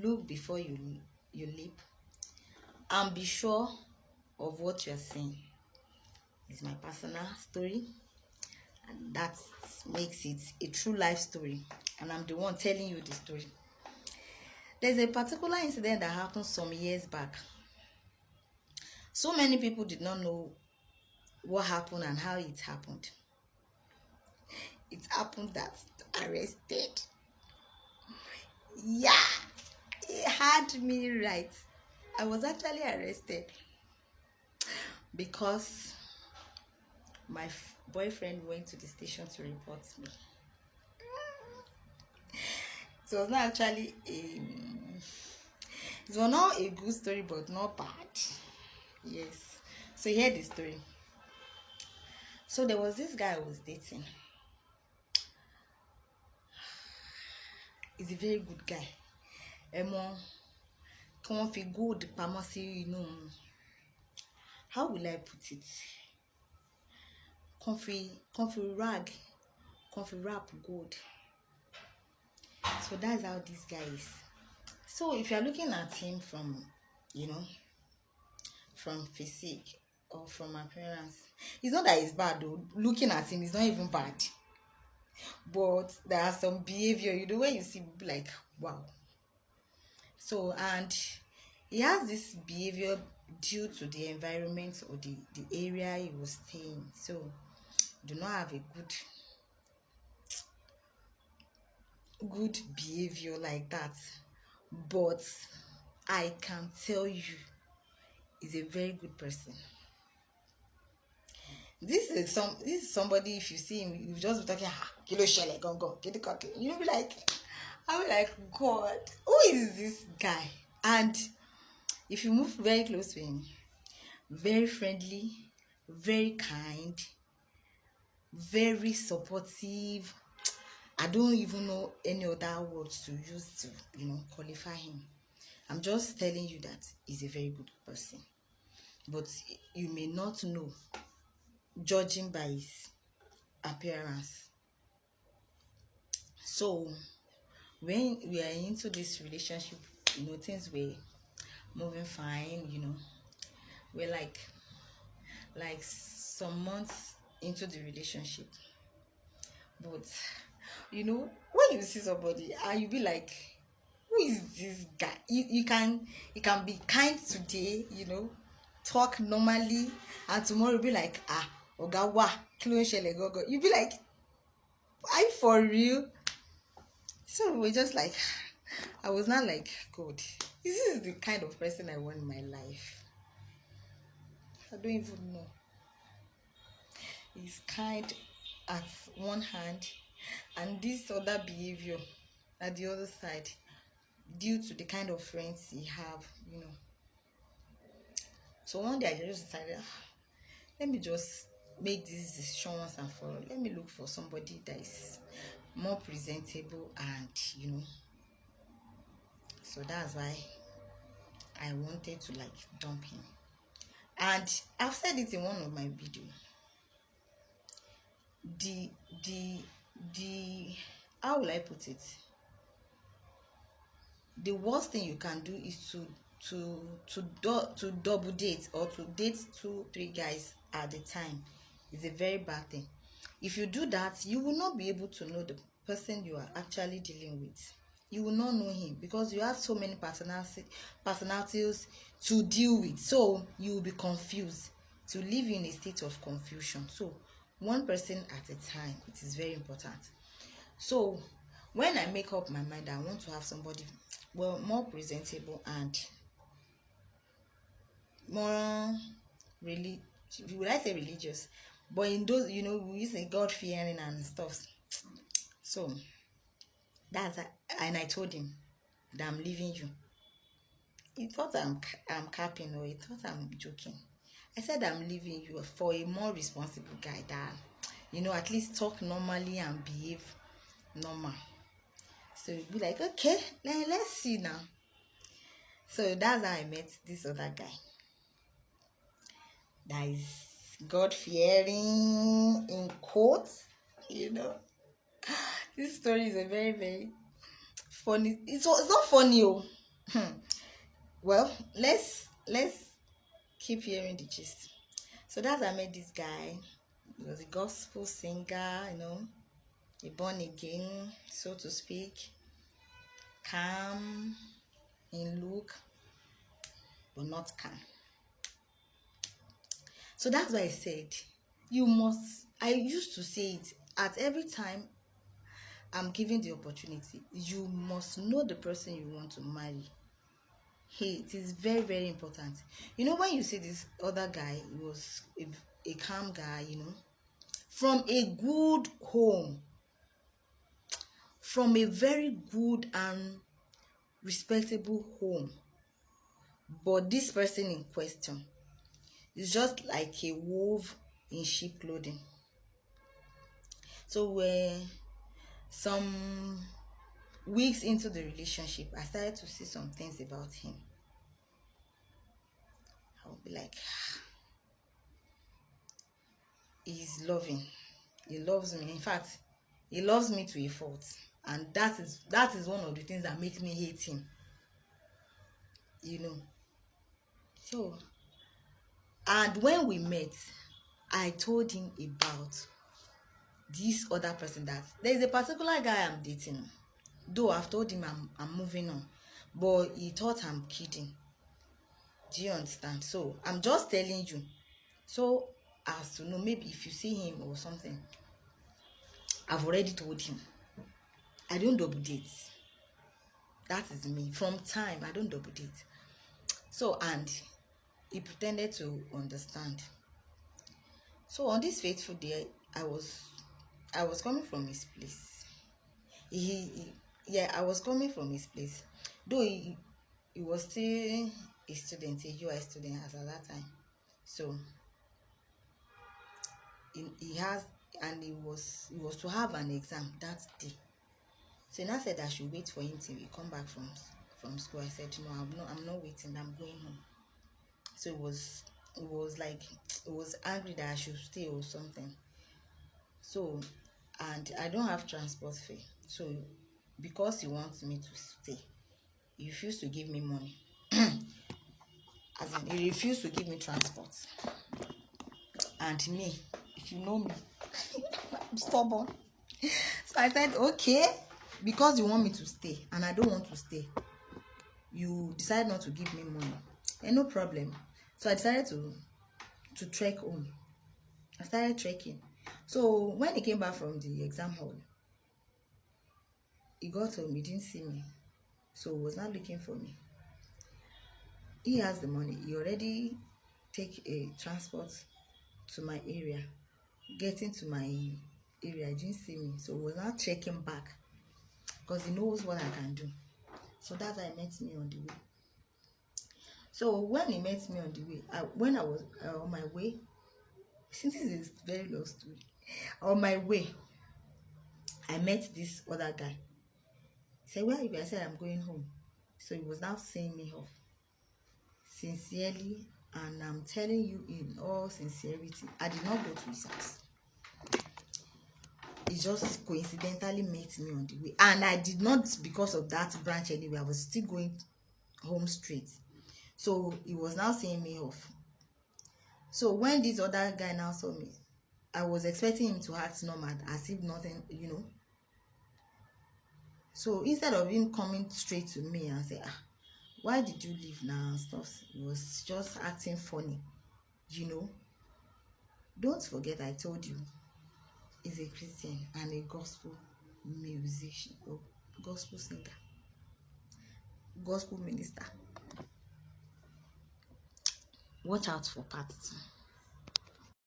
look before you leap, and be sure of what you're saying. It's my personal story, and that makes it a true life story, and I'm the one telling you the story. There's a particular incident that happened some years back. So many people did not know what happened and how it happened. It happened that arrested. Yeah, it had me right. I was actually arrested because my boyfriend went to the station to report me. It was not actually it was not a good story, but not bad. Yes. So hear the story. So there was this guy I was dating. He's a very good guy. Emo, come on, fi gold pamọ́ sí inú. How will I put it? Comfy rag, comfy wrap gold. So that's how this guy is. So if you're looking at him from, from physique or from appearance, it's not that it's bad though. Looking at him is not even bad. But there are some behavior, when you see people like, wow. So, and he has this behavior due to the environment or the area he was staying. So, do not have a good behavior like that. But I can tell you, he's a very good person. This is somebody, if you see him, you just be talking, kilo shele, go, get the cocky. You'll be like, I'll be like, God, who is this guy? And if you move very close to him, very friendly, very kind, very supportive. I don't even know any other words to use to, qualify him. I'm just telling you that he's a very good person. But you may not know, judging by his appearance. So, when we are into this relationship, things were moving fine, we're like some months into the relationship. But when you see somebody and you be like, who is this guy? You can be kind today, talk normally, and tomorrow be like, ogawa kilo shele gogo. You be like, are you for real? So we're just like, I was not like, God, this is the kind of person I want in my life. I don't even know. He's kind at one hand, and this other behavior at the other side, due to the kind of friends he have, So one day I just decided, let me just make this decision once and for all. Let me look for somebody that is more presentable, and so that's why I wanted to dump him. And I've said it in one of my videos. The how will I put it? The worst thing you can do is to double date or to date 2-3 guys at a time. Is a very bad thing. If you do that, you will not be able to know the person you are actually dealing with. You will not know him because you have so many personalities to deal with. So you will be confused, to live in a state of confusion. So one person at a time, it is very important. So when I make up my mind, I want to have somebody more presentable and more really, would I say religious? But in those, we say God fearing and stuff. So that's and I told him that I'm leaving you. He thought I'm capping, or he thought I'm joking. I said I'm leaving you for a more responsible guy that at least talk normally and behave normal. So he'd be like, okay, let's see now. So that's how I met this other guy. That is God fearing in quotes, This story is a very, very funny. It's not funny, Well, let's keep hearing the gist. So that's how I met this guy. He was a gospel singer, a born again, so to speak, calm in look, but not calm. So that's why I said, I used to say it at every time I'm given the opportunity, you must know the person you want to marry. Hey, it is very, very important. When you see this other guy, he was a calm guy, from a good home, from a very good and respectable home. But this person in question is just like a wolf in sheep clothing. So some weeks into the relationship, I started to see some things about him. I would be like, he's loving. He loves me. In fact, he loves me to a fault. And that is one of the things that make me hate him. So, and when we met, I told him about this other person, that there is a particular guy I'm dating. Though I've told him I'm moving on, but he thought I'm kidding. Do you understand? So I'm just telling you, so as to know, maybe if you see him or something. I've already told him I don't double date. That is me. From time, I don't double date. So, and he pretended to understand. So on this fateful day, I was coming from his place. I was coming from his place. Though he was still a student, a UI student as at that time. So he was to have an exam that day. So he now said I should wait for him till he come back from school. I said, no, I'm not waiting, I'm going home. So it was angry that I should stay or something. So, and I don't have transport fare. So because he wants me to stay, he refused to give me money. As in, he refused to give me transport. And me, if you know me, I'm stubborn. So I said, okay, because you want me to stay and I don't want to stay, you decide not to give me money. And no problem. So I decided to trek home. I started trekking. So when he came back from the exam hall, he got home, he didn't see me. So he was not looking for me. He has the money. He already take a transport to my area. Getting to my area, he didn't see me. So he was not checking back because he knows what I can do. So that's how he met me on the way. So when he met me on the way, when I was on my way, since this is a very long story, on my way, I met this other guy. He said, where are you going? I said, I'm going home. So he was now seeing me off. Sincerely, and I'm telling you in all sincerity, I did not go to his house. He just coincidentally met me on the way. And I did not, because of that branch anyway, I was still going home straight. So he was now seeing me off. So when this other guy now saw me, I was expecting him to act normal, as if nothing, So instead of him coming straight to me and say, why did you leave now and stuff, he was just acting funny, Don't forget I told you he's a Christian and a gospel musician or gospel singer, gospel minister. Watch out for part 2.